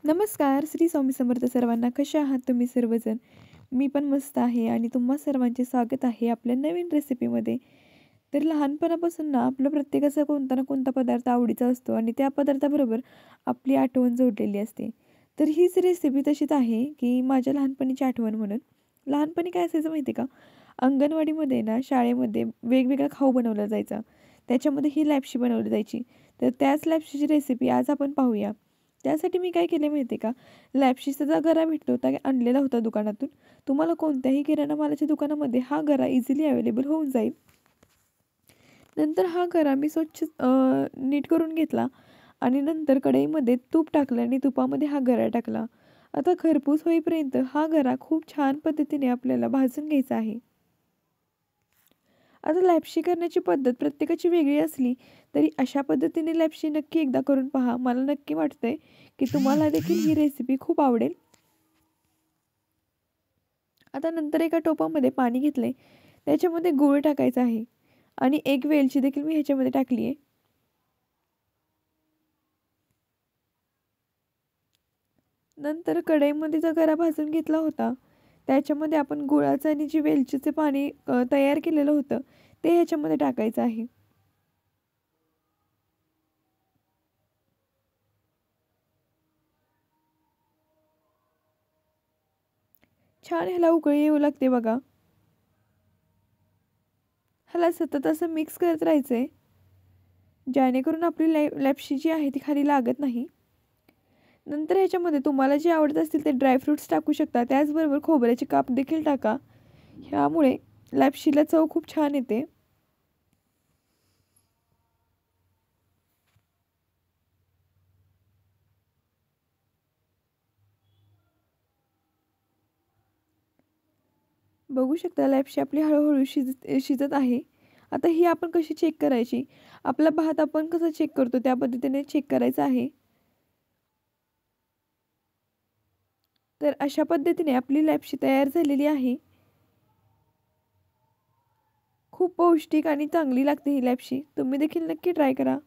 नमस्कार, श्री स्वामी समर्थ सर्वांना. कशा आहात तुम्ही सर्वजण? मी पण मस्त आहे आणि तुम्हा सर्वांचे स्वागत आहे आपल्या नवीन रेसिपीमध्ये. तर लहानपणापासून ना आपलं प्रत्येकाचा कोणता ना कोणता पदार्थ आवडीचा असतो आणि त्या पदार्थाबरोबर आपली आठवण जोडलेली असते. तर हीच रेसिपी तशीच आहे, की माझ्या लहानपणीची आठवण म्हणून. लहानपणी काय असायचं माहिती आहे का? अंगणवाडीमध्ये ना शाळेमध्ये वेगवेगळा खाऊ बनवला जायचा. त्याच्यामध्ये ही लॅप्सी बनवली जायची. तर त्याच लॅप्सीची रेसिपी आज आपण पाहूया. त्यासाठी मी काय केले माहिती आहे का? लॅप्सीचा जो गरा भेटतो होता आणलेला होता दुकानातून. तुम्हाला कोणत्याही किराणा मालाच्या दुकानामध्ये हा गरा इझिली अवेलेबल होऊन जाईल. नंतर हा गरा मी स्वच्छ नीट करून घेतला आणि नंतर कढईमध्ये तूप टाकलं आणि तुपामध्ये हा गरा टाकला. आता खरपूस होईपर्यंत हा गरा खूप छान पद्धतीने आपल्याला भाजून घ्यायचा आहे. आता लॅप्सी करण्याची पद्धत प्रत्येकाची वेगळी असली तरी अशा पद्धतीने लॅप्सी नक्की एकदा करून पहा. मला नक्की वाटतंय की तुम्हाला देखील ही रेसिपी खूप आवडेल. आता नंतर एका टोपामध्ये पाणी घेतले. त्याच्यामध्ये गूळ टाकायचा आहे आणि एक वेलची देखील मी ह्याच्यामध्ये टाकली आहे. नंतर कढईमध्ये जो गरा भाजून घेतला होता, त्याच्यामध्ये आपण गुळाचं आणि जे वेलचीचे पाणी तयार केलेलं होतं, ते ह्याच्यामध्ये टाकायचं आहे. छान ह्याला उकळी येऊ लागते बघा. ह्याला सतत असं मिक्स करत राहायचंय, जेणेकरून आपली लॅप्सी जी आहे ती खाली लागत नाही. नंतर ह्याच्यामध्ये तुम्हाला जे आवडत असतील ते ड्रायफ्रुट्स टाकू शकता. त्याचबरोबर खोबऱ्याचे काप देखील टाका. ह्यामुळे लॅप्सीला चव खूप छान येते. बघू शकता लॅप्सी आपली हळूहळू शिजत आहे. आता ही आपण कशी चेक करायची? आपला भात आपण कसं चेक करतो त्या पद्धतीने चेक करायचा आहे. तर अशा पद्धतीने आपली लॅप्सी तयार झालेली आहे. खूप पौष्टिक आणि चांगली लागते ही लॅप्सी. तुम्ही देखील नक्की ट्राय करा.